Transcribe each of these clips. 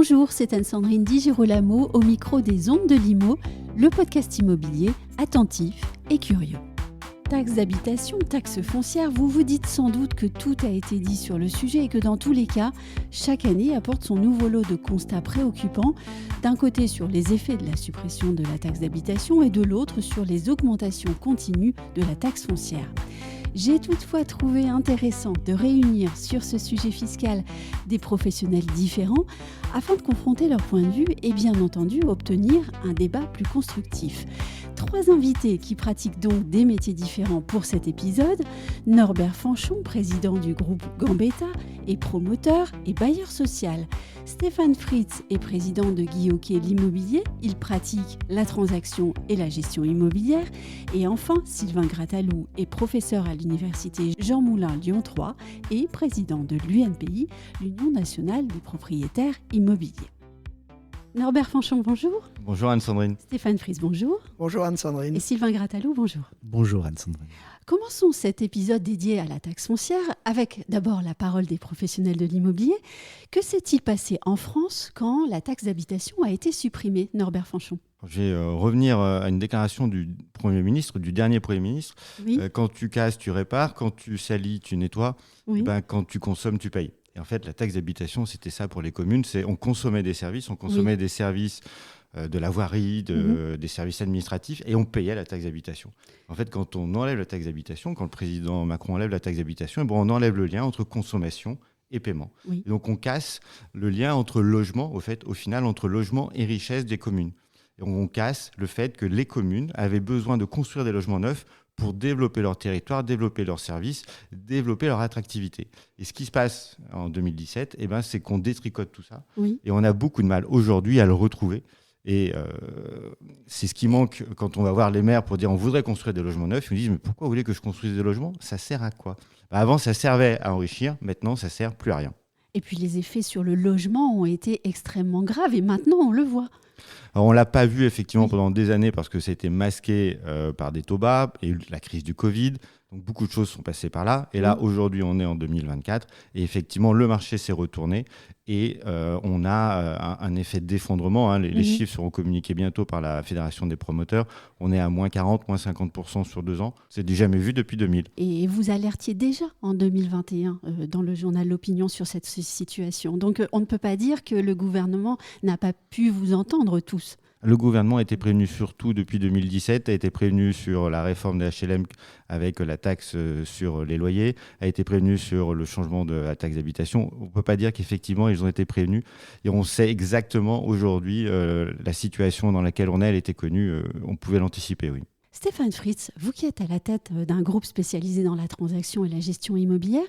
Bonjour, c'est Anne-Sandrine Di Girolamo au micro des Ondes de l'Imo, le podcast immobilier attentif et curieux. Taxe d'habitation, taxe foncière, vous vous dites sans doute que tout a été dit sur le sujet et que dans tous les cas, chaque année apporte son nouveau lot de constats préoccupants, d'un côté sur les effets de la suppression de la taxe d'habitation et de l'autre sur les augmentations continues de la taxe foncière. J'ai toutefois trouvé intéressant de réunir sur ce sujet fiscal des professionnels différents afin de confronter leurs points de vue et bien entendu obtenir un débat plus constructif. 3 invités qui pratiquent donc des métiers différents pour cet épisode. Norbert Fanchon, président du groupe Gambetta et promoteur et bailleur social. Stéphane Fritz est président de Guy Hockey l'immobilier. Il pratique la transaction et la gestion immobilière. Et enfin, Sylvain Grattalou est professeur à l'université Jean Moulin Lyon 3 et président de l'UNPI, l'Union nationale des propriétaires immobiliers. Norbert Fanchon, bonjour. Bonjour Anne-Sandrine. Stéphane Fritz, bonjour. Bonjour Anne-Sandrine. Et Sylvain Grattalou, bonjour. Bonjour Anne-Sandrine. Commençons cet épisode dédié à la taxe foncière avec d'abord la parole des professionnels de l'immobilier. Que s'est-il passé en France quand la taxe d'habitation a été supprimée, Norbert Fanchon ? Je vais revenir à une déclaration du Premier ministre, du dernier Premier ministre. Oui. Quand tu casses, tu répares. Quand tu salis, tu nettoies. Oui. Quand tu consommes, tu payes. Et en fait, la taxe d'habitation, c'était ça pour les communes. On consommait des services. On consommait des services de la voirie, des services administratifs, et on payait la taxe d'habitation. En fait, quand on enlève la taxe d'habitation, quand le président Macron enlève la taxe d'habitation, on enlève le lien entre consommation et paiement. Oui. Et donc, on casse le lien entre logement, au final, entre logement et richesse des communes. Et on casse le fait que les communes avaient besoin de construire des logements neufs pour développer leur territoire, développer leurs services, développer leur attractivité. Et ce qui se passe en 2017, c'est qu'on détricote tout ça. Oui. Et on a beaucoup de mal aujourd'hui à le retrouver. Et c'est ce qui manque quand on va voir les maires pour dire on voudrait construire des logements neufs. Ils me disent mais pourquoi vous voulez que je construise des logements ? Ça sert à quoi ? Avant, ça servait à enrichir. Maintenant, ça sert plus à rien. Et puis les effets sur le logement ont été extrêmement graves et maintenant on le voit. Alors, on ne l'a pas vu effectivement pendant des années parce que ça a été masqué par des taux bas et la crise du Covid. Donc beaucoup de choses sont passées par là. Et là, aujourd'hui, on est en 2024 et effectivement, le marché s'est retourné et on a un effet d'effondrement. Les chiffres seront communiqués bientôt par la Fédération des promoteurs. On est à moins 40, moins 50% sur 2 ans. C'est du jamais vu depuis 2000. Et vous alertiez déjà en 2021 dans le journal L'Opinion sur cette situation. Donc on ne peut pas dire que le gouvernement n'a pas pu vous entendre tous. Le gouvernement a été prévenu surtout depuis 2017, a été prévenu sur la réforme des HLM avec la taxe sur les loyers, a été prévenu sur le changement de la taxe d'habitation. On ne peut pas dire qu'effectivement ils ont été prévenus et on sait exactement aujourd'hui la situation dans laquelle on est, elle était connue, on pouvait l'anticiper, oui. Stéphane Fritz, vous qui êtes à la tête d'un groupe spécialisé dans la transaction et la gestion immobilière,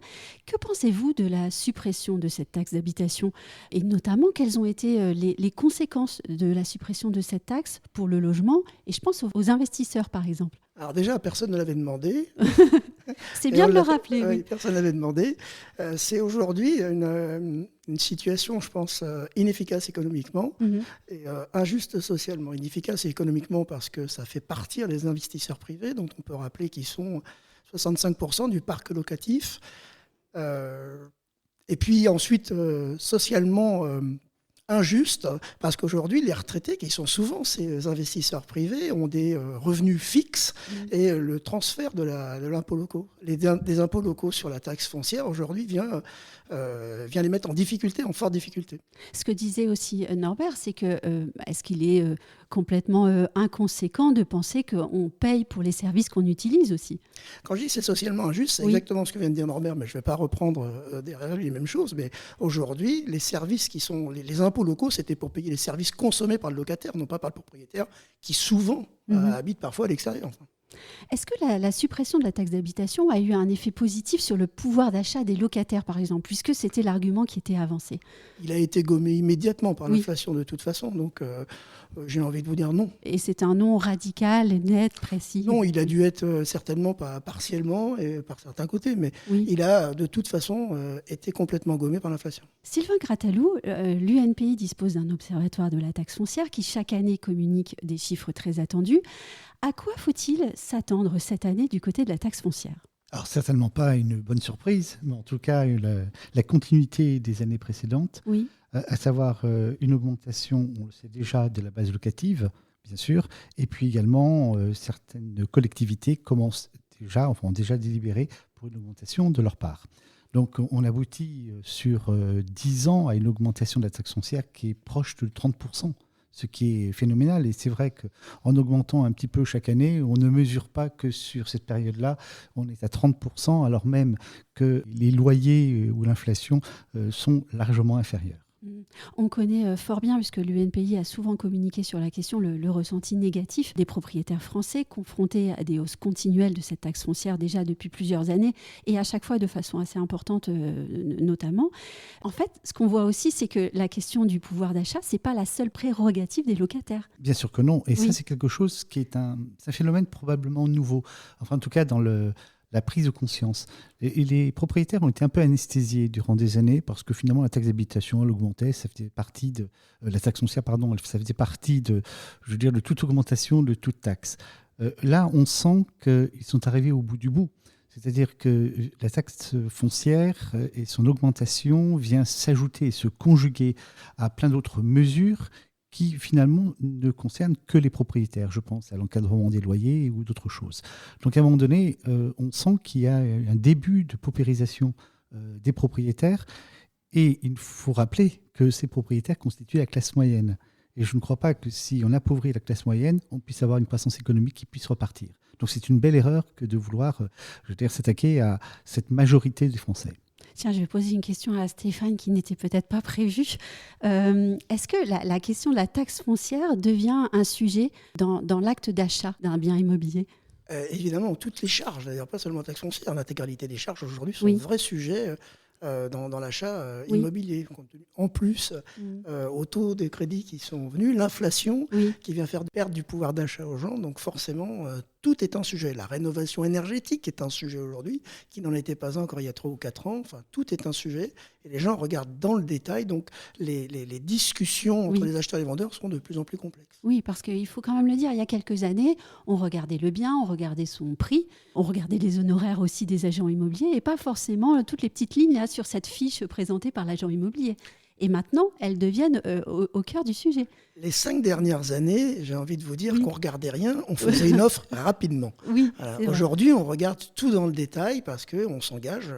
que pensez-vous de la suppression de cette taxe d'habitation ? Et notamment, quelles ont été les conséquences de la suppression de cette taxe pour le logement ? Et je pense aux investisseurs, par exemple. Alors déjà, personne ne l'avait demandé. C'est bien de le rappeler. Oui, personne ne l'avait demandé. C'est aujourd'hui une situation, je pense, inefficace économiquement et injuste socialement. Inefficace économiquement parce que ça fait partir les investisseurs privés, dont on peut rappeler qu'ils sont 65% du parc locatif. Et puis ensuite, socialement injuste, parce qu'aujourd'hui, les retraités, qui sont souvent ces investisseurs privés, ont des revenus fixes et le transfert de l'impôt locaux, des impôts locaux sur la taxe foncière, aujourd'hui, vient les mettre en difficulté, en forte difficulté. Ce que disait aussi Norbert, c'est que est-ce qu'il est complètement inconséquent de penser qu'on paye pour les services qu'on utilise aussi ? Quand je dis c'est socialement injuste, c'est exactement ce que vient de dire Norbert, mais je ne vais pas reprendre derrière lui les mêmes choses. Mais aujourd'hui, les services qui sont les impôts locaux, c'était pour payer les services consommés par le locataire, non pas par le propriétaire, qui souvent habite parfois à l'extérieur. Est-ce que la suppression de la taxe d'habitation a eu un effet positif sur le pouvoir d'achat des locataires, par exemple, puisque c'était l'argument qui était avancé ? Il a été gommé immédiatement par l'inflation de toute façon, donc j'ai envie de vous dire non. Et c'est un non radical, net, précis ? Non, il a dû être certainement pas partiellement et par certains côtés, mais il a de toute façon été complètement gommé par l'inflation. Sylvain Grattalou, l'UNPI dispose d'un observatoire de la taxe foncière qui chaque année communique des chiffres très attendus. À quoi faut-il s'attendre cette année du côté de la taxe foncière ? Alors certainement pas une bonne surprise, mais en tout cas la continuité des années précédentes, Oui. à savoir une augmentation, on le sait déjà, de la base locative, bien sûr, et puis également certaines collectivités ont déjà délibéré pour une augmentation de leur part. Donc on aboutit sur 10 ans à une augmentation de la taxe foncière qui est proche de 30%. Ce qui est phénoménal. Et c'est vrai qu'en augmentant un petit peu chaque année, on ne mesure pas que sur cette période-là, on est à 30%, alors même que les loyers ou l'inflation sont largement inférieurs. On connaît fort bien, puisque l'UNPI a souvent communiqué sur la question, le ressenti négatif des propriétaires français confrontés à des hausses continuelles de cette taxe foncière déjà depuis plusieurs années et à chaque fois de façon assez importante notamment. En fait, ce qu'on voit aussi, c'est que la question du pouvoir d'achat, ce n'est pas la seule prérogative des locataires. Bien sûr que non. Et Oui. ça, c'est quelque chose qui est un phénomène probablement nouveau. Enfin, en tout cas, dans la prise de conscience. Et les propriétaires ont été un peu anesthésiés durant des années parce que finalement la taxe d'habitation, elle augmentait, ça faisait partie de la taxe foncière, pardon, ça faisait partie de toute augmentation, de toute taxe. Là, on sent qu'ils sont arrivés au bout du bout. C'est-à-dire que la taxe foncière et son augmentation vient s'ajouter et se conjuguer à plein d'autres mesures qui finalement ne concerne que les propriétaires. Je pense à l'encadrement des loyers ou d'autres choses. Donc à un moment donné, on sent qu'il y a un début de paupérisation des propriétaires et il faut rappeler que ces propriétaires constituent la classe moyenne. Et je ne crois pas que si on appauvrit la classe moyenne, on puisse avoir une croissance économique qui puisse repartir. Donc c'est une belle erreur que de vouloir s'attaquer à cette majorité des Français. Tiens, je vais poser une question à Stéphane qui n'était peut-être pas prévue. Est-ce que la question de la taxe foncière devient un sujet dans l'acte d'achat d'un bien immobilier ? Évidemment, toutes les charges, d'ailleurs pas seulement la taxe foncière, l'intégralité des charges aujourd'hui sont Oui. un vrai sujet dans l'achat Oui. immobilier. En plus, au taux des crédits qui sont venus, l'inflation Oui. qui vient faire perdre du pouvoir d'achat aux gens, donc forcément, tout est un sujet. La rénovation énergétique est un sujet aujourd'hui, qui n'en était pas encore il y a 3 ou 4 ans. Enfin, tout est un sujet, et les gens regardent dans le détail, donc les discussions entre les acheteurs et les vendeurs sont de plus en plus complexes. Oui, parce qu'il faut quand même le dire, il y a quelques années, on regardait le bien, on regardait son prix, on regardait les honoraires aussi des agents immobiliers, et pas forcément toutes les petites lignes là sur cette fiche présentée par l'agent immobilier. Et maintenant, elles deviennent au cœur du sujet. Les 5 dernières années, j'ai envie de vous dire qu'on ne regardait rien, on faisait une offre rapidement. Oui, aujourd'hui, on regarde tout dans le détail parce qu'on s'engage,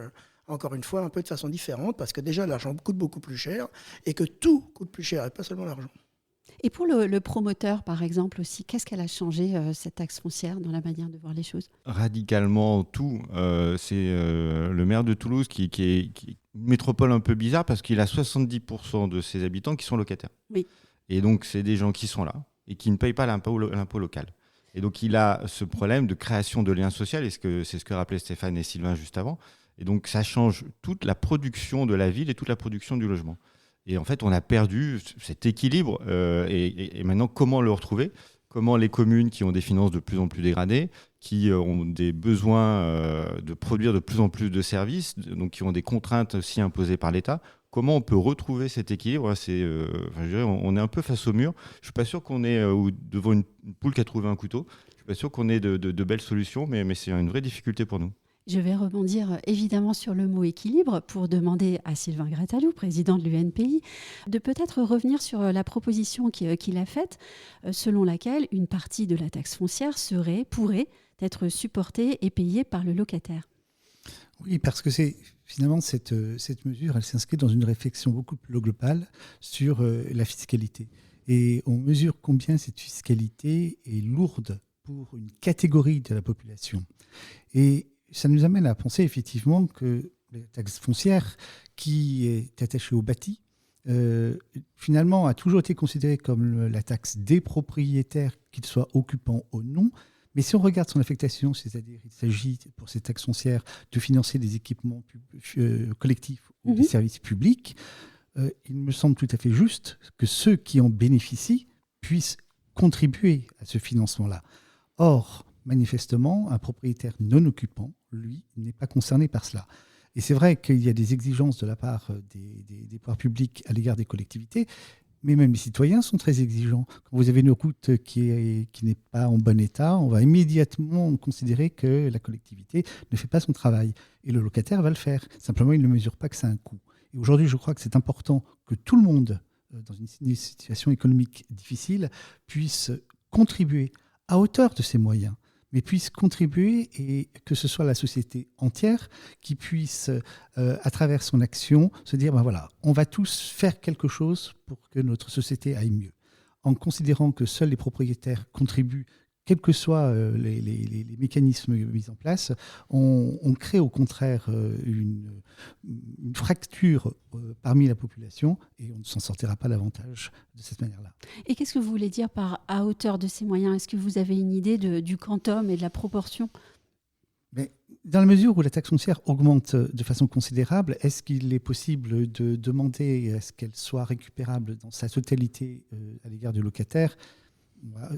encore une fois, un peu de façon différente, parce que déjà, l'argent coûte beaucoup plus cher et que tout coûte plus cher, et pas seulement l'argent. Et pour le promoteur, par exemple, aussi, qu'est-ce qu'elle a changé, cette taxe foncière, dans la manière de voir les choses ? Radicalement tout. C'est le maire de Toulouse qui est une métropole un peu bizarre parce qu'il a 70% de ses habitants qui sont locataires. Oui. Et donc, c'est des gens qui sont là et qui ne payent pas l'impôt local. Et donc, il a ce problème de création de liens sociaux, et c'est ce que rappelaient Stéphane et Sylvain juste avant. Et donc, ça change toute la production de la ville et toute la production du logement. Et en fait, on a perdu cet équilibre. Et maintenant, comment le retrouver ? Comment les communes qui ont des finances de plus en plus dégradées, qui ont des besoins de produire de plus en plus de services, donc qui ont des contraintes aussi imposées par l'État, comment on peut retrouver cet équilibre ? On est un peu face au mur. Je ne suis pas sûr qu'on est devant une poule qui a trouvé un couteau. Je ne suis pas sûr qu'on ait de belles solutions, mais c'est une vraie difficulté pour nous. Je vais rebondir évidemment sur le mot équilibre pour demander à Sylvain Grattalou, président de l'UNPI, de peut-être revenir sur la proposition qu'il a faite, selon laquelle une partie de la taxe foncière pourrait être supportée et payée par le locataire. Oui, parce que finalement cette mesure, elle s'inscrit dans une réflexion beaucoup plus globale sur la fiscalité. Et on mesure combien cette fiscalité est lourde pour une catégorie de la population. Et ça nous amène à penser effectivement que la taxe foncière, qui est attachée au bâti, finalement a toujours été considérée comme la taxe des propriétaires, qu'ils soient occupants ou non. Mais si on regarde son affectation, c'est-à-dire qu'il s'agit pour cette taxe foncière de financer des équipements collectifs ou des services publics, il me semble tout à fait juste que ceux qui en bénéficient puissent contribuer à ce financement-là. Or, manifestement, un propriétaire non occupant, lui, n'est pas concerné par cela. Et c'est vrai qu'il y a des exigences de la part des pouvoirs publics à l'égard des collectivités, mais même les citoyens sont très exigeants. Quand vous avez une route qui n'est pas en bon état, on va immédiatement considérer que la collectivité ne fait pas son travail. Et le locataire va le faire. Simplement, il ne mesure pas que ça a un coût. Et aujourd'hui, je crois que c'est important que tout le monde, dans une situation économique difficile, puisse contribuer à hauteur de ses moyens, mais puisse contribuer et que ce soit la société entière qui puisse, à travers son action, se dire, voilà, on va tous faire quelque chose pour que notre société aille mieux. En considérant que seuls les propriétaires contribuent, quels que soient les mécanismes mis en place, on crée au contraire une fracture parmi la population et on ne s'en sortira pas davantage de cette manière-là. Et qu'est-ce que vous voulez dire par à hauteur de ces moyens ? Est-ce que vous avez une idée du quantum et de la proportion ? Mais dans la mesure où la taxe foncière augmente de façon considérable, est-ce qu'il est possible de demander à ce qu'elle soit récupérable dans sa totalité à l'égard du locataire ?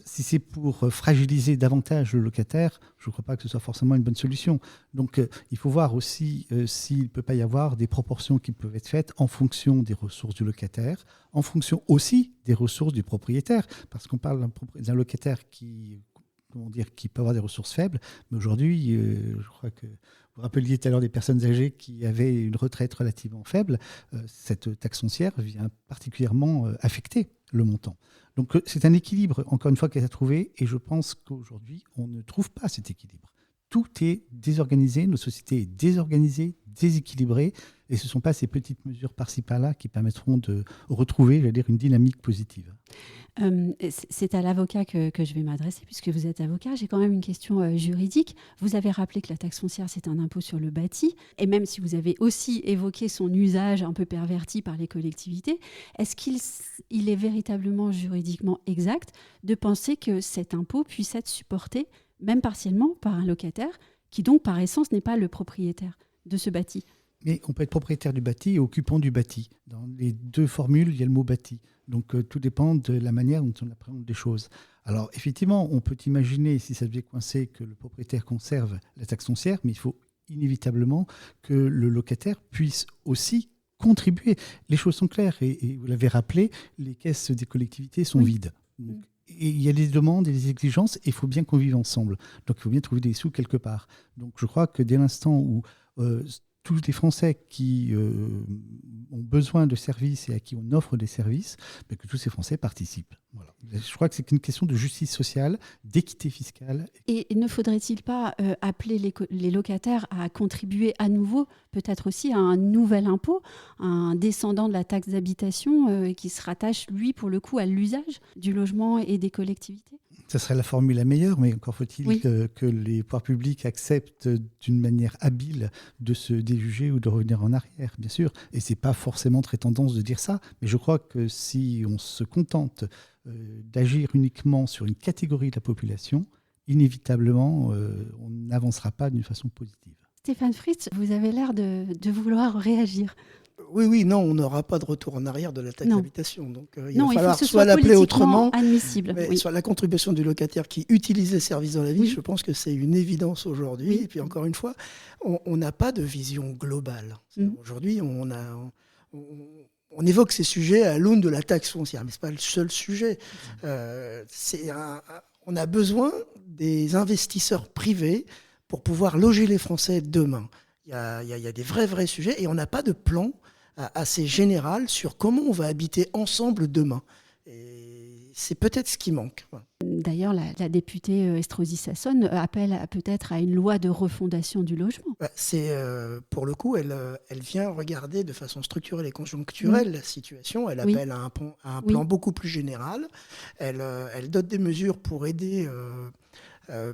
Si c'est pour fragiliser davantage le locataire, je ne crois pas que ce soit forcément une bonne solution. Donc il faut voir aussi s'il ne peut pas y avoir des proportions qui peuvent être faites en fonction des ressources du locataire, en fonction aussi des ressources du propriétaire, parce qu'on parle d'un locataire qui peut avoir des ressources faibles, mais aujourd'hui, je crois que vous rappeliez tout à l'heure des personnes âgées qui avaient une retraite relativement faible, cette taxe foncière vient particulièrement affecter le montant. Donc c'est un équilibre, encore une fois, qu'elle a trouvé, et je pense qu'aujourd'hui, on ne trouve pas cet équilibre. Tout est désorganisé, nos sociétés est désorganisée, déséquilibrée, et ce ne sont pas ces petites mesures par-ci par-là qui permettront de retrouver, une dynamique positive. C'est à l'avocat que je vais m'adresser, puisque vous êtes avocat. J'ai quand même une question juridique. Vous avez rappelé que la taxe foncière, c'est un impôt sur le bâti. Et même si vous avez aussi évoqué son usage un peu perverti par les collectivités, est-ce qu'il est véritablement juridiquement exact de penser que cet impôt puisse être supporté, même partiellement, par un locataire, qui donc, par essence, n'est pas le propriétaire de ce bâti ? Mais on peut être propriétaire du bâti et occupant du bâti. Dans les deux formules, il y a le mot bâti. Donc tout dépend de la manière dont on appréhende les choses. Alors effectivement, on peut imaginer, si ça devait coincer, que le propriétaire conserve la taxe foncière, mais il faut inévitablement que le locataire puisse aussi contribuer. Les choses sont claires et vous l'avez rappelé, les caisses des collectivités sont vides. Donc, et il y a des demandes et des exigences et il faut bien qu'on vive ensemble. Donc il faut bien trouver des sous quelque part. Donc je crois que dès l'instant où tous les Français qui ont besoin de services et à qui on offre des services, que tous ces Français participent. Voilà. Je crois que c'est une question de justice sociale, d'équité fiscale. Et ne faudrait-il pas appeler les locataires à contribuer à nouveau, peut-être aussi à un nouvel impôt, un descendant de la taxe d'habitation qui se rattache, lui, pour le coup, à l'usage du logement et des collectivités ? Ça serait la formule la meilleure, mais encore faut-il que les pouvoirs publics acceptent d'une manière habile de se déjuger ou de revenir en arrière, bien sûr. Et ce n'est pas forcément très tendance de dire ça, mais je crois que si on se contente d'agir uniquement sur une catégorie de la population, inévitablement, on n'avancera pas d'une façon positive. Stéphane Fritz, vous avez l'air de vouloir réagir. Oui, non, on n'aura pas de retour en arrière de la taxe d'habitation. Donc, il va falloir faut que ce soit l'appeler autrement, admissible. Mais sur la contribution du locataire qui utilise les services dans la vie, je pense que c'est une évidence aujourd'hui. Et puis encore une fois, on n'a pas de vision globale. Aujourd'hui, on évoque ces sujets à l'aune de la taxe foncière, mais ce n'est pas le seul sujet. On a besoin des investisseurs privés pour pouvoir loger les Français demain. Il y a des vrais sujets et on n'a pas de plan assez général sur comment on va habiter ensemble demain. Et c'est peut-être ce qui manque. D'ailleurs, la députée Estrosi Sassone appelle peut-être à une loi de refondation du logement. Pour le coup, elle vient regarder de façon structurelle et conjoncturelle la situation. Elle appelle à un plan beaucoup plus général. Elle donne des mesures pour aider...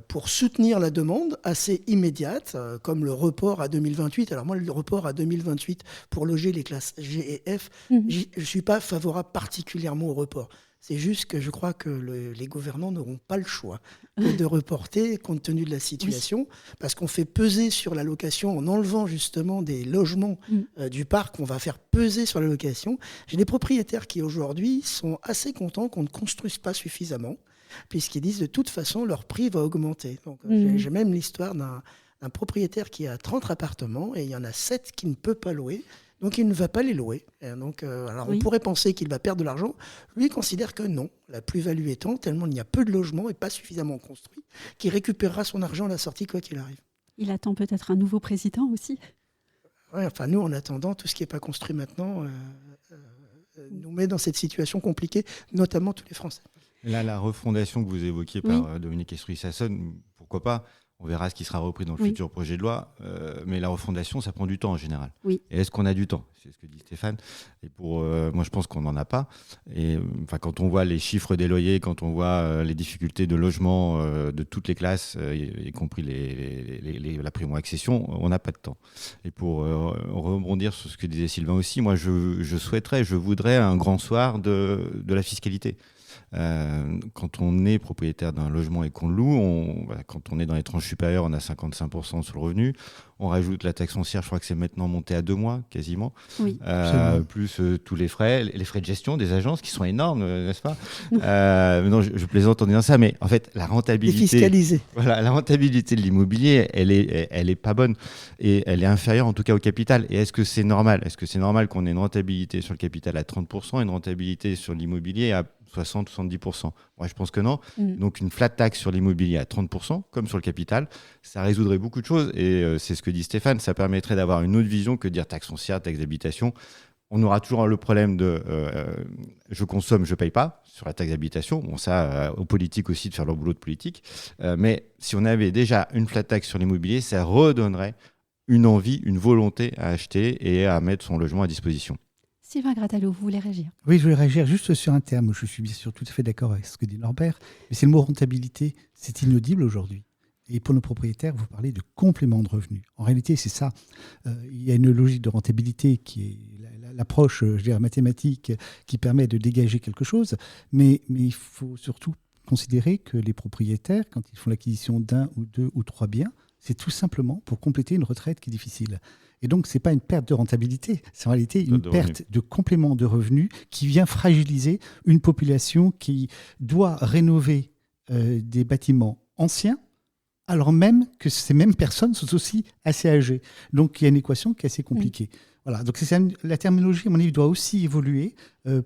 pour soutenir la demande assez immédiate, comme le report à 2028. Alors moi, le report à 2028 pour loger les classes G et F, je ne suis pas favorable particulièrement au report. C'est juste que je crois que les gouvernants n'auront pas le choix de reporter compte tenu de la situation, parce qu'on fait peser sur la location, en enlevant justement des logements du parc, on va faire peser sur la location. J'ai des propriétaires qui aujourd'hui sont assez contents qu'on ne construise pas suffisamment, puisqu'ils disent de toute façon leur prix va augmenter. Donc, j'ai même l'histoire d'un propriétaire qui a 30 appartements et il y en a 7 qui ne peut pas louer. Donc il ne va pas les louer. Et donc, alors on pourrait penser qu'il va perdre de l'argent. Lui, il considère que non. La plus-value étant, tellement il y a peu de logements et pas suffisamment construits, qu'il récupérera son argent à la sortie quoi qu'il arrive. Il attend peut-être un nouveau président aussi. Ouais, enfin, nous, en attendant, tout ce qui n'est pas construit maintenant nous met dans cette situation compliquée, notamment tous les Français. Là, la refondation que vous évoquiez par Dominique Estrosi-Sassone, pourquoi pas ? On verra ce qui sera repris dans le futur projet de loi. Mais la refondation, ça prend du temps en général. Oui. Et est-ce qu'on a du temps ? C'est ce que dit Stéphane. Et moi, je pense qu'on n'en a pas. Et quand on voit les chiffres des loyers, quand on voit les difficultés de logement de toutes les classes, y compris la primo-accession, on n'a pas de temps. Et pour rebondir sur ce que disait Sylvain aussi, moi, je voudrais un grand soir de la fiscalité. Quand on est propriétaire d'un logement et qu'on loue, quand on est dans les tranches supérieures, on a 55% sur le revenu. On rajoute la taxe foncière, je crois que c'est maintenant monté à 2 mois quasiment. Oui. Plus tous les frais de gestion des agences qui sont énormes, n'est-ce pas ? Non, je plaisante en disant ça, mais en fait, la rentabilité. Défiscalisé. Voilà, la rentabilité de l'immobilier, elle est pas bonne et elle est inférieure en tout cas au capital. Et est-ce que c'est normal ? Est-ce que c'est normal qu'on ait une rentabilité sur le capital à 30% et une rentabilité sur l'immobilier à 60-70%. Moi, je pense que non. Donc, une flat tax sur l'immobilier à 30%, comme sur le capital, ça résoudrait beaucoup de choses. Et c'est ce que dit Stéphane, ça permettrait d'avoir une autre vision que de dire taxe foncière, taxe d'habitation. On aura toujours le problème de je consomme, je ne paye pas sur la taxe d'habitation. Bon, ça, aux politiques aussi de faire leur boulot de politique. Mais si on avait déjà une flat tax sur l'immobilier, ça redonnerait une envie, une volonté à acheter et à mettre son logement à disposition. Sylvain Grattalot, vous voulez réagir ? Oui, je voulais réagir juste sur un terme. Je suis bien sûr tout à fait d'accord avec ce que dit Norbert, mais c'est le mot rentabilité. C'est inaudible aujourd'hui. Et pour nos propriétaires, vous parlez de complément de revenus. En réalité, c'est ça. Il y a une logique de rentabilité qui est l'approche, je dirais, mathématique qui permet de dégager quelque chose. Mais il faut surtout considérer que les propriétaires, quand ils font l'acquisition d'un ou deux ou trois biens, c'est tout simplement pour compléter une retraite qui est difficile. Et donc, ce n'est pas une perte de rentabilité, c'est en réalité une perte de complément de revenus qui vient fragiliser une population qui doit rénover des bâtiments anciens, alors même que ces mêmes personnes sont aussi assez âgées. Donc, il y a une équation qui est assez compliquée. Voilà. Donc, la terminologie, à mon avis, doit aussi évoluer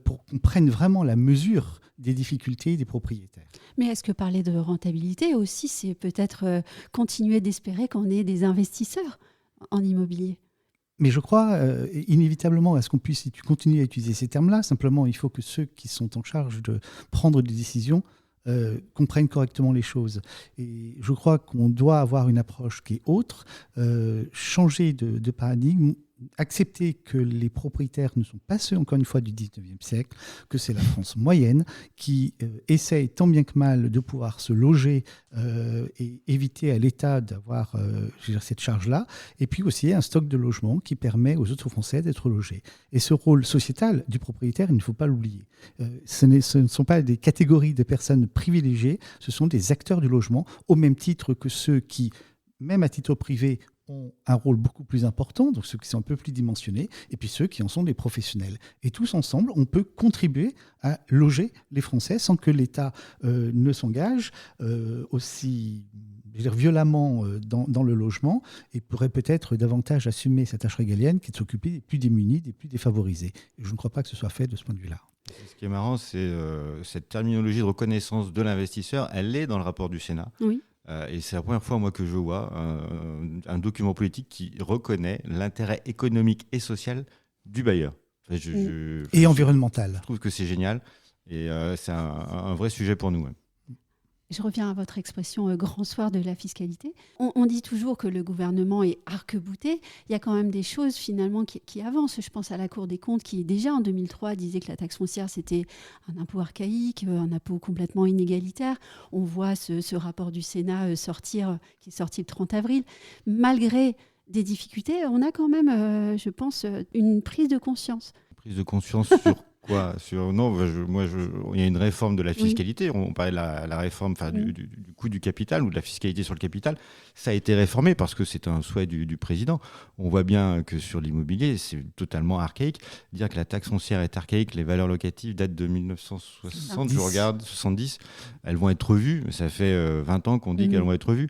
pour qu'on prenne vraiment la mesure des difficultés des propriétaires. Mais est-ce que parler de rentabilité aussi, c'est peut-être continuer d'espérer qu'on ait des investisseurs en immobilier ? Mais je crois inévitablement à ce qu'on puisse continuer à utiliser ces termes-là. Simplement, il faut que ceux qui sont en charge de prendre des décisions comprennent correctement les choses. Et je crois qu'on doit avoir une approche qui est autre, changer de paradigme, accepter que les propriétaires ne sont pas ceux, encore une fois, du 19e siècle, que c'est la France moyenne qui essaye tant bien que mal de pouvoir se loger et éviter à l'État d'avoir cette charge-là, et puis aussi un stock de logements qui permet aux autres Français d'être logés. Et ce rôle sociétal du propriétaire, il ne faut pas l'oublier. Ce ne sont pas des catégories de personnes privilégiées, ce sont des acteurs du logement, au même titre que ceux qui, même à titre privé, ont un rôle beaucoup plus important, donc ceux qui sont un peu plus dimensionnés, et puis ceux qui en sont des professionnels. Et tous ensemble, on peut contribuer à loger les Français sans que l'État ne s'engage aussi violemment dans le logement et pourrait peut-être davantage assumer sa tâche régalienne qui est de s'occuper des plus démunis, des plus défavorisés. Et je ne crois pas que ce soit fait de ce point de vue-là. Ce qui est marrant, c'est cette terminologie de reconnaissance de l'investisseur, elle est dans le rapport du Sénat. Oui. Et c'est la première fois, moi, que je vois un document politique qui reconnaît l'intérêt économique et social du bailleur. Et environnemental. Je trouve que c'est génial et c'est un vrai sujet pour nous. Ouais. Je reviens à votre expression grand soir de la fiscalité. On dit toujours que le gouvernement est arc-bouté. Il y a quand même des choses finalement qui avancent. Je pense à la Cour des comptes qui déjà en 2003 disait que la taxe foncière c'était un impôt archaïque, un impôt complètement inégalitaire. On voit ce rapport du Sénat qui est sorti le 30 avril. Malgré des difficultés, on a quand même, je pense, une prise de conscience. Prise de conscience sur quoi ? Il y a une réforme de la fiscalité. On parlait de la réforme du coût du capital ou de la fiscalité sur le capital. Ça a été réformé parce que c'est un souhait du président. On voit bien que sur l'immobilier, c'est totalement archaïque. Dire que la taxe foncière est archaïque, les valeurs locatives datent de 1960, je regarde, 70. Elles vont être revues. Ça fait 20 ans qu'on dit qu'elles vont être revues.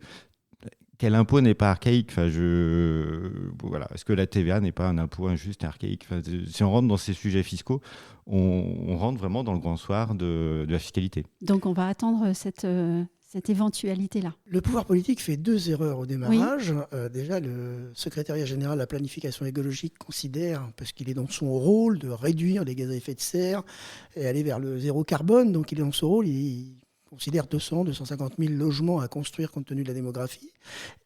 quel impôt n'est pas archaïque? Voilà. Est-ce que la TVA n'est pas un impôt injuste et archaïque? Si on rentre dans ces sujets fiscaux, on rentre vraiment dans le grand soir de la fiscalité. Donc on va attendre cette éventualité-là. Le pouvoir politique fait 2 erreurs au démarrage. Déjà, le secrétariat général de la planification écologique considère, parce qu'il est dans son rôle de réduire les gaz à effet de serre et aller vers le zéro carbone, donc il est dans son rôle, il considère 250 000 logements à construire compte tenu de la démographie.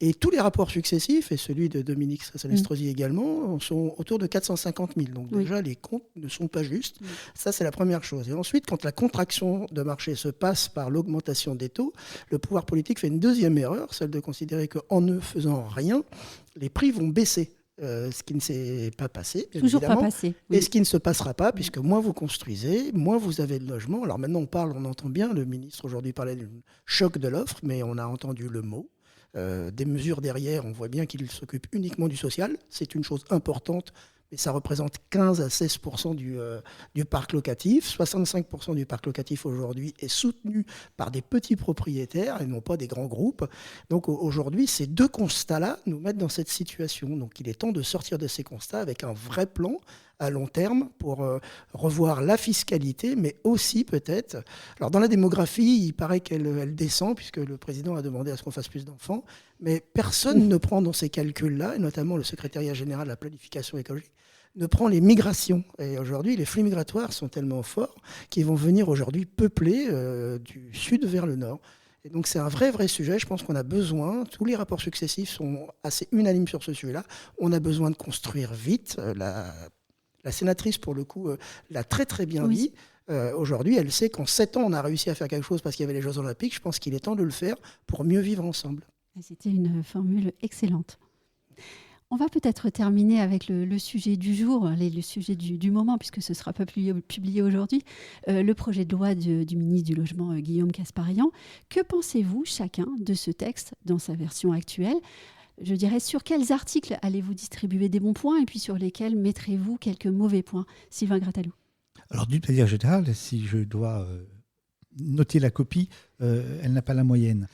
Et tous les rapports successifs, et celui de Dominique Strasser-Estrosi également, sont autour de 450 000. Donc déjà, les comptes ne sont pas justes. Ça, c'est la première chose. Et ensuite, quand la contraction de marché se passe par l'augmentation des taux, le pouvoir politique fait une deuxième erreur, celle de considérer qu'en ne faisant rien, les prix vont baisser. Ce qui ne s'est pas passé, bien Toujours évidemment, pas passé. et ce qui ne se passera pas, puisque moins vous construisez, moins vous avez de logements. Alors maintenant, on entend bien, le ministre aujourd'hui parlait d'un choc de l'offre, mais on a entendu le mot. Des mesures derrière, on voit bien qu'il s'occupe uniquement du social. C'est une chose importante, mais ça représente 15 à 16% du parc locatif. 65% du parc locatif aujourd'hui est soutenu par des petits propriétaires et non pas des grands groupes. Donc aujourd'hui, ces deux constats-là nous mettent dans cette situation. Donc il est temps de sortir de ces constats avec un vrai plan à long terme pour revoir la fiscalité, mais aussi peut-être... Alors dans la démographie, il paraît qu'elle descend, puisque le président a demandé à ce qu'on fasse plus d'enfants, mais personne ne prend dans ces calculs-là, et notamment le secrétariat général de la planification écologique, ne prend les migrations. Et aujourd'hui, les flux migratoires sont tellement forts qu'ils vont venir aujourd'hui peupler du sud vers le nord. Et donc c'est un vrai sujet. Je pense qu'on a besoin, tous les rapports successifs sont assez unanimes sur ce sujet-là, on a besoin de construire vite. La sénatrice, pour le coup, l'a très bien dit. Aujourd'hui, elle sait qu'en 7 ans, on a réussi à faire quelque chose parce qu'il y avait les Jeux Olympiques. Je pense qu'il est temps de le faire pour mieux vivre ensemble. C'était une formule excellente. On va peut-être terminer avec le sujet du jour, le sujet du moment, puisque ce sera pas publié aujourd'hui, le projet de loi du ministre du Logement, Guillaume Kasbarian. Que pensez-vous chacun de ce texte dans sa version actuelle ? Je dirais, sur quels articles allez-vous distribuer des bons points et puis sur lesquels mettrez-vous quelques mauvais points? Sylvain Grattalou. Alors, d'une manière générale, si je dois noter la copie, elle n'a pas la moyenne.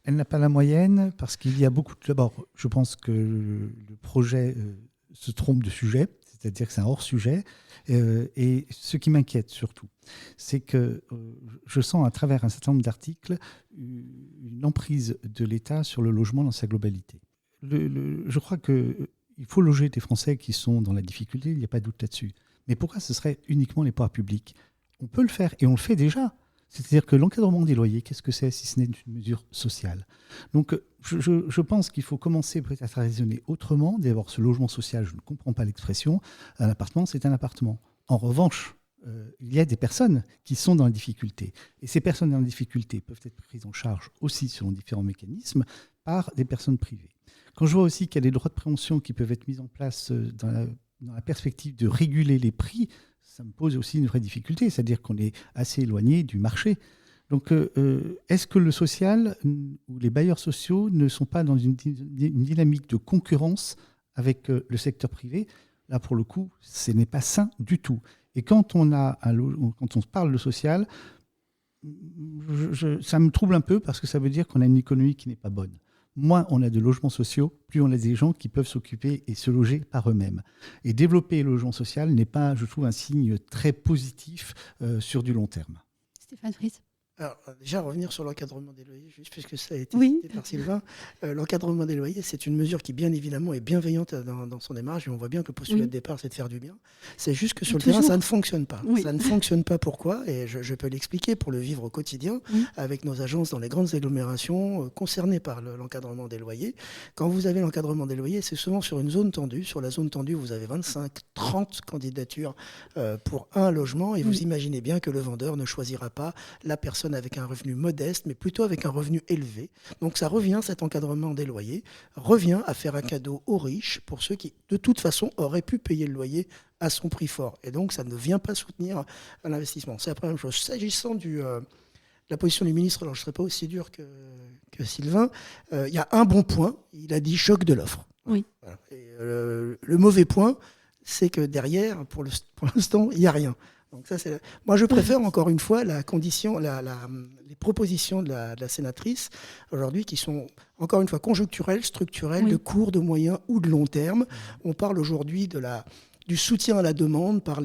Elle n'a pas la moyenne parce qu'il y a beaucoup... D'abord, je pense que le projet se trompe de sujet, c'est-à-dire que c'est un hors-sujet. Et ce qui m'inquiète surtout, c'est que je sens à travers un certain nombre d'articles une emprise de l'État sur le logement dans sa globalité. Je crois qu'il faut loger des Français qui sont dans la difficulté, il n'y a pas de doute là-dessus. Mais pourquoi ce serait uniquement les pouvoirs publics? On peut le faire, et on le fait déjà. C'est-à-dire que l'encadrement des loyers, qu'est-ce que c'est si ce n'est une mesure sociale? Donc je pense qu'il faut commencer peut-être à raisonner autrement. D'abord, ce logement social, je ne comprends pas l'expression. Un appartement, c'est un appartement. En revanche, il y a des personnes qui sont dans la difficulté. Et ces personnes dans la difficulté peuvent être prises en charge aussi selon différents mécanismes par des personnes privées. Quand je vois aussi qu'il y a des droits de préemption qui peuvent être mis en place dans la perspective de réguler les prix, ça me pose aussi une vraie difficulté, c'est-à-dire qu'on est assez éloigné du marché. Donc, est-ce que le social ou les bailleurs sociaux ne sont pas dans une dynamique de concurrence avec le secteur privé? Là, pour le coup, ce n'est pas sain du tout. Et quand on parle de social, ça me trouble un peu parce que ça veut dire qu'on a une économie qui n'est pas bonne. Moins on a de logements sociaux, plus on a des gens qui peuvent s'occuper et se loger par eux-mêmes. Et développer le logement social n'est pas, je trouve, un signe très positif sur du long terme. Stéphane Fritz. Alors, déjà, revenir sur l'encadrement des loyers, juste puisque ça a été cité par Sylvain. L'encadrement des loyers, c'est une mesure qui, bien évidemment, est bienveillante dans son démarche. Et on voit bien que le postulat de départ, c'est de faire du bien. C'est juste que sur le terrain, ça ne fonctionne pas. Ça ne fonctionne pas. Pourquoi? Et je peux l'expliquer pour le vivre au quotidien, avec nos agences dans les grandes agglomérations concernées par l'encadrement des loyers. Quand vous avez l'encadrement des loyers, c'est souvent sur une zone tendue. Sur la zone tendue, vous avez 25, 30 candidatures pour un logement. Et vous imaginez bien que le vendeur ne choisira pas la personne avec un revenu modeste, mais plutôt avec un revenu élevé. Donc ça revient, cet encadrement des loyers, revient à faire un cadeau aux riches pour ceux qui, de toute façon, auraient pu payer le loyer à son prix fort. Et donc ça ne vient pas soutenir l'investissement. C'est la première chose. S'agissant de la position du ministre, alors je ne serai pas aussi dur que Sylvain, il y a un bon point, il a dit choc de l'offre. Oui. Voilà. Et, le mauvais point, c'est que derrière, pour l'instant, il n'y a rien. Donc ça, moi, je préfère encore une fois les propositions de la sénatrice aujourd'hui qui sont encore une fois conjoncturelles, structurelles, de court, de moyen ou de long terme. On parle aujourd'hui du soutien à la demande par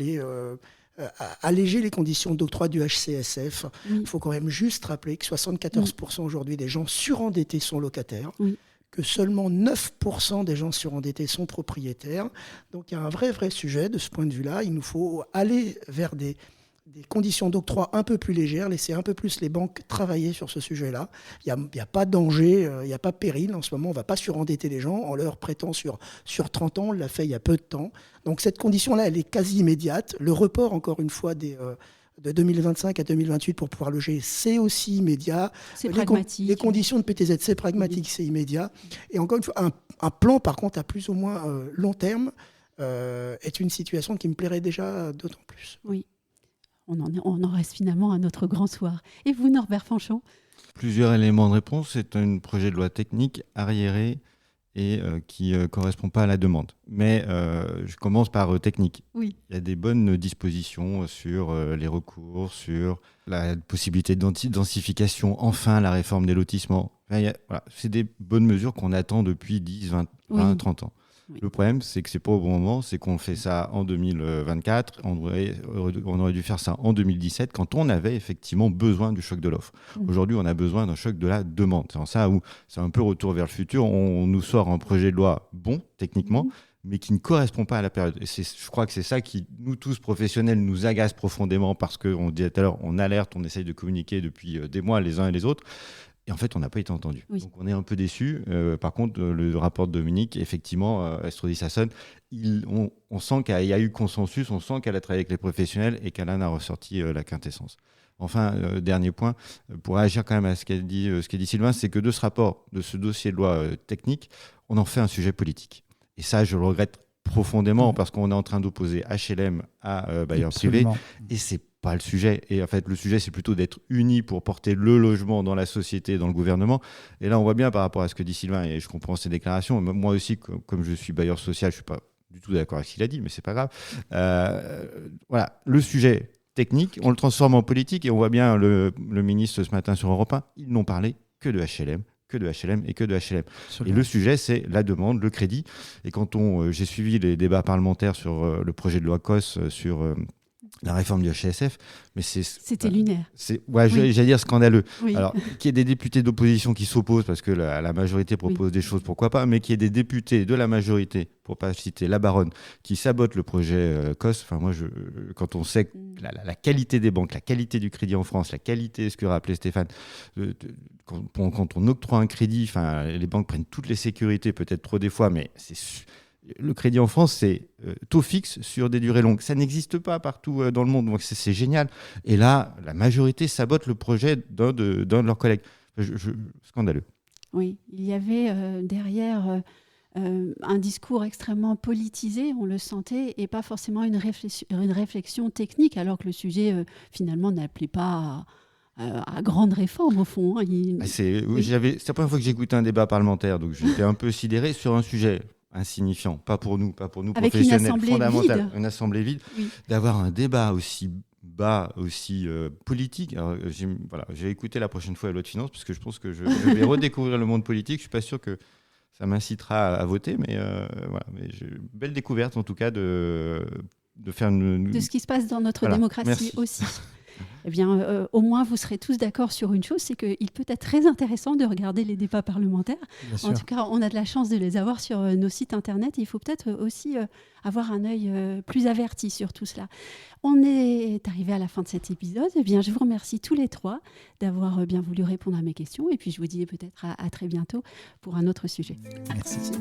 alléger les conditions d'octroi du HCSF. Il faut quand même juste rappeler que 74% aujourd'hui des gens surendettés sont locataires. Que seulement 9% des gens surendettés sont propriétaires. Donc il y a un vrai sujet de ce point de vue-là. Il nous faut aller vers des conditions d'octroi un peu plus légères, laisser un peu plus les banques travailler sur ce sujet-là. Il n'y a pas danger, il n'y a pas péril en ce moment. On ne va pas surendetter les gens en leur prêtant sur 30 ans. On l'a fait il y a peu de temps. Donc cette condition-là, elle est quasi immédiate. Le report, encore une fois, de 2025 à 2028 pour pouvoir loger, c'est aussi immédiat. C'est pragmatique. Les conditions de PTZ, c'est pragmatique, c'est immédiat. Et encore une fois, un plan, par contre, à plus ou moins long terme, est une situation qui me plairait déjà d'autant plus. Oui, on en reste finalement à notre grand soir. Et vous, Norbert Fanchon ? Plusieurs éléments de réponse. C'est un projet de loi technique arriéré et qui ne correspond pas à la demande. Mais je commence par technique. Oui. Il y a des bonnes dispositions sur les recours, sur la possibilité de densification, enfin la réforme des lotissements. Enfin, c'est des bonnes mesures qu'on attend depuis 10, 20, 30 ans. Oui. Le problème, c'est que ce n'est pas au bon moment, c'est qu'on fait ça en 2024, on aurait dû faire ça en 2017, quand on avait effectivement besoin du choc de l'offre. Aujourd'hui, on a besoin d'un choc de la demande. C'est en ça où c'est un peu retour vers le futur. On nous sort un projet de loi bon, techniquement, mais qui ne correspond pas à la période. Et je crois que c'est ça qui, nous tous professionnels, nous agace profondément parce qu'on disait tout à l'heure, on alerte, on essaye de communiquer depuis des mois les uns et les autres. Et en fait, on n'a pas été entendu. Oui. Donc, on est un peu déçus. Par contre, le rapport de Dominique, effectivement, Estrodi Sassone, on sent qu'il y a eu consensus, on sent qu'elle a travaillé avec les professionnels et qu'elle en a ressorti la quintessence. Enfin, dernier point, pour réagir quand même à ce qu'a dit Sylvain, c'est que de ce rapport, de ce dossier de loi technique, on en fait un sujet politique. Et ça, je le regrette profondément parce qu'on est en train d'opposer HLM à bailleurs privés. Et c'est pas le sujet. Et en fait, le sujet, c'est plutôt d'être unis pour porter le logement dans la société, dans le gouvernement. Et là, on voit bien par rapport à ce que dit Sylvain, et je comprends ses déclarations. Moi aussi, comme je suis bailleur social, je ne suis pas du tout d'accord avec ce qu'il a dit, mais c'est pas grave. Voilà, le sujet technique, on le transforme en politique, et on voit bien le ministre ce matin sur Europe 1, ils n'ont parlé que de HLM. Que de HLM et que de HLM. Absolument. Et le sujet, c'est la demande, le crédit. Et quand j'ai suivi les débats parlementaires sur le projet de loi COS, sur la réforme du HCSF, mais c'était lunaire. J'allais dire scandaleux. Oui. Alors, qu'il y ait des députés d'opposition qui s'opposent parce que la majorité propose des choses, pourquoi pas, mais qu'il y ait des députés de la majorité, pour ne pas citer la baronne, qui sabotent le projet COS. Enfin, moi, quand on sait la qualité des banques, la qualité du crédit en France, la qualité, ce que rappelait Stéphane, quand on octroie un crédit, les banques prennent toutes les sécurités, peut-être trop des fois, mais le crédit en France, c'est taux fixe sur des durées longues. Ça n'existe pas partout dans le monde, donc c'est génial. Et là, la majorité sabote le projet d'un de leurs collègues. Scandaleux. Oui, il y avait derrière un discours extrêmement politisé, on le sentait, et pas forcément une réflexion technique, alors que le sujet, finalement, n'appelait pas à grande réforme, au fond. C'est la première fois que j'ai écouté un débat parlementaire, donc j'étais un peu sidéré sur un sujet insignifiant, pas pour nous avec professionnels, fondamental, vide. Une assemblée vide, d'avoir un débat aussi bas, aussi politique. Alors, j'ai écouté la prochaine fois la loi de finances, parce que je pense que je vais redécouvrir le monde politique. Je suis pas sûr que ça m'incitera à voter, mais mais belle découverte en tout cas de faire de ce qui se passe dans notre démocratie aussi. Eh bien, au moins, vous serez tous d'accord sur une chose, c'est qu'il peut être très intéressant de regarder les débats parlementaires. En tout cas, on a de la chance de les avoir sur nos sites internet. Et il faut peut-être aussi avoir un œil plus averti sur tout cela. On est arrivé à la fin de cet épisode. Eh bien, je vous remercie tous les trois d'avoir bien voulu répondre à mes questions. Et puis, je vous dis peut-être à très bientôt pour un autre sujet. Merci.